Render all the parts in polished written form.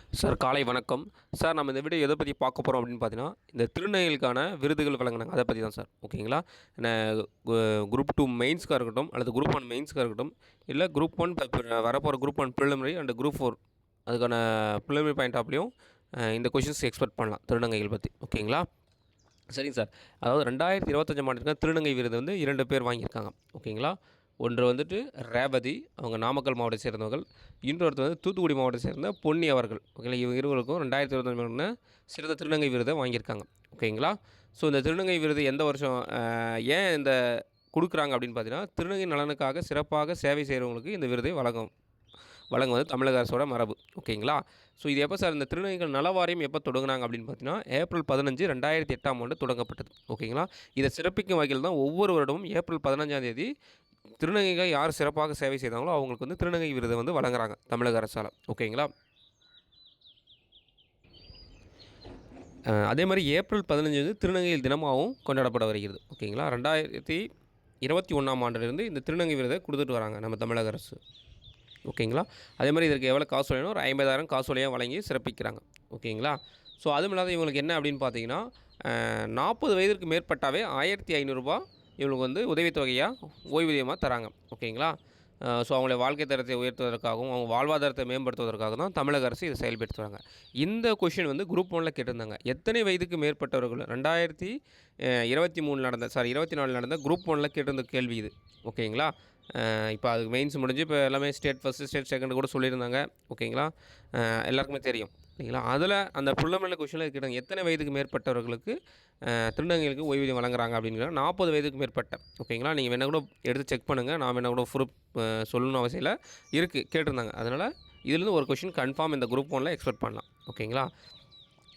Sir காலை வணக்கம். Sir நம்ம இந்த வீடியோ எத பத்தி பார்க்க போறோம் அப்படின்னு பார்த்தீங்கன்னா, இந்த திருநங்கைகளுக்கான விருதுகள் வழங்குனாங்க. அத பத்தி தான் சார். ஓகேங்களா? என்ன கு குரூப் 2 மெயின்ஸ்க்கா இருக்கட்டும், அல்லது குரூப் 1 மெயின்ஸ்க்கா இருக்கட்டும், இல்ல குரூப் 1 வரப்போற குரூப் 1 பிரிலிமினரி அண்ட் குரூப் 4 அதுக்கான பிரிலிமினரி பாயிண்ட் ஆஃப்லயும் இந்த கொஷின்ஸ் எக்ஸ்பெக்ட் பண்ணலாம். திருநங்கைகள் பத்தி. ஓகேங்களா? சரிங்க சார். அதாவது 2025ஆம் ஆண்டிற்கான திருநங்கை விருது வந்து 2 பேர் வாங்கியிருக்காங்க. ஓகேங்களா? ஒன்று வந்துட்டு ரேவதி, அவங்க நாமக்கல் மாவட்டத்தை சேர்ந்தவர்கள். இன்னொருத்தர் வந்து தூத்துக்குடி மாவட்டத்தை சேர்ந்த பொன்னி அவர்கள். ஓகேங்களா? இவங்க இருவருக்கும் 2025 சிறந்த திருநங்கை விருதை வாங்கியிருக்காங்க. ஓகேங்களா? ஸோ இந்த திருநங்கை விருது எந்த வருஷம் ஏன் இந்த குடுக்குறாங்க அப்படின்னு பார்த்தீங்கன்னா, திருநங்கை நலனுக்காக சிறப்பாக சேவை செய்கிறவங்களுக்கு இந்த விருதை வழங்குவது தமிழக அரசோட மரபு. ஓகேங்களா? ஸோ இது எப்போ சார் இந்த திருநங்கைகள் நல வாரியம் எப்போ தொடங்குனாங்க அப்படின்னு பார்த்தீங்கன்னா, ஏப்ரல் 15, 2008ஆம் ஆண்டு தொடங்கப்பட்டது. ஓகேங்களா? இதை சிறப்பிக்கும் வகையில் தான் ஒவ்வொரு வருடமும் ஏப்ரல் 15ஆம் தேதி திருநங்கைகள் யார் சிறப்பாக சேவை செய்தாங்களோ அவங்களுக்கு வந்து திருநங்கை விருதை வந்து வழங்குறாங்க தமிழக அரசால். ஓகேங்களா? அதே மாதிரி ஏப்ரல் 15 வந்து திருநங்கைகள் தினமாகவும் கொண்டாடப்பட வருகிறது. ஓகேங்களா? 2021ஆம் ஆண்டிலிருந்து இந்த திருநங்கை விருதை கொடுத்துட்டு வராங்க நம்ம தமிழக அரசு. ஓகேங்களா? அதே மாதிரி இதற்கு எவ்வளோ காசு வேணும், ஒரு 50,000 காசோலையாக வழங்கி சிறப்பிக்கிறாங்க. ஓகேங்களா? ஸோ அதுவும் இல்லாத இவங்களுக்கு என்ன அப்படின்னு பார்த்தீங்கன்னா, 40 வயதிற்கு மேற்பட்டாவே ரூ. 1,500 இவங்களுக்கு வந்து உதவித்தொகையாக ஓய்வூதியமாக தராங்க. ஓகேங்களா? ஸோ அவங்களுடைய வாழ்க்கை தரத்தை உயர்த்துவதற்காகவும், அவங்க வாழ்வாதாரத்தை மேம்படுத்துவதற்காக தான் தமிழக அரசு இதை செயல்படுத்தி வராங்க. இந்த கொஷின் வந்து குரூப் 1ல கேட்டிருந்தாங்க. எத்தனை வயதுக்கு மேற்பட்டவர்கள் 2024 நடந்த குரூப் 1ல கேட்டிருந்த கேள்வி இது. ஓகேங்களா? இப்போ அது மெயின்ஸ் முடிஞ்சு இப்போ எல்லாமே ஸ்டேட் ஃபஸ்ட்டு, ஸ்டேட் செகண்ட் கூட சொல்லியிருந்தாங்க. ஓகேங்களா? எல்லாருக்குமே தெரியும். சரிங்களா? அதில் அந்த ப்ரிலிமினரி கொஷினில் கேட்டாங்க, எத்தனை வயதுக்கு மேற்பட்டவர்களுக்கு திருநங்கைகளுக்கு ஓய்வூதியம் வழங்குறாங்க அப்படிங்கிற 40 வயதுக்கு மேற்பட்ட. ஓகேங்களா? நீங்கள் வேணால் கூட எடுத்து செக் பண்ணுங்கள். நான் வேணால் கூட ப்ரூஃப் சொல்லணும்னு அவசியம் இல்லை. இருக்குது கேட்டிருந்தாங்க. அதனால் இதுலேருந்து ஒரு கொஷின் கன்ஃபார்ம் இந்த குரூப் 1ல எக்ஸ்பெக்ட் பண்ணலாம். ஓகேங்களா?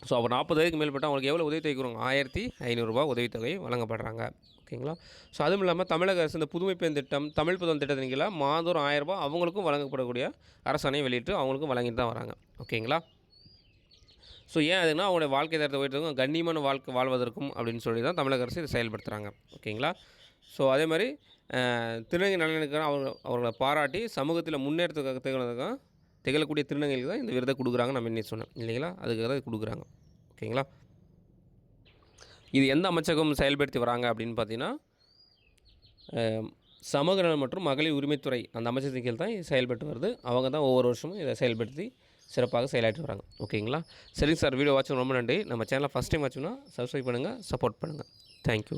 ஸோ அப்போ 40 வயதுக்கு மேற்பட்ட அவங்களுக்கு எவ்வளோ உதவித்தொகை கொடுக்குறாங்க? ரூ. 1,500 உதவித்தொகை வழங்கப்படுறாங்க. ஓகேங்களா? ஸோ அதுவும் இல்லாமல் தமிழக அரசு இந்த புதுமை பெண் திட்டம், தமிழ் புதன் திட்டத்தின் கீழ மாதம் ரூ. 1,000 அவங்களுக்கும் வழங்கப்படக்கூடிய அரசாணையை வெளியிட்டு அவங்களுக்கும் வழங்கிட்டு தான் வராங்க. ஓகேங்களா? ஸோ ஏன் அதுன்னா அவங்களுடைய வாழ்க்கை தரத்தை உயர்த்துவதற்கும் கண்ணியமான வாழ்க்கை வாழ்வதற்கும் அப்படின்னு சொல்லி தான் தமிழக அரசு இதை செயல்படுத்துகிறாங்க. ஓகேங்களா? ஸோ அதே மாதிரி திருநங்கை நலனுக்கான அவர்களை பாராட்டி சமூகத்தில் முன்னேற்றத்துக்காக திகழக்கூடிய திருநங்கைகளுக்கு தான் இந்த விருதை கொடுக்குறாங்க. நான் முன்னே சொன்னேன் இல்லைங்களா? அதுக்காக தான் கொடுக்குறாங்க. ஓகேங்களா? இது எந்த அமைச்சகம் செயல்படுத்தி வராங்க அப்படின்னு பார்த்தீங்கன்னா, சமூக நலன் மற்றும் மகளிர் உரிமைத்துறை அந்த அமைச்சகத்தின் கீழ் தான் இது செயல்பட்டு வருது. அவங்க தான் ஒவ்வொரு வருஷமும் இதை செயல்படுத்தி சிறப்பாக செயலாற்றி வராங்க. ஓகேங்களா? சரிங்க சார். வீடியோ வாட்சிங் ரொம்ப நன்றி. நம்ம சேனலை ஃபஸ்ட் டைம் வாட்சிங்கன்னா சப்ஸ்கிரைப் பண்ணுங்கள், சப்போர்ட் பண்ணுங்கள். தேங்க்யூ.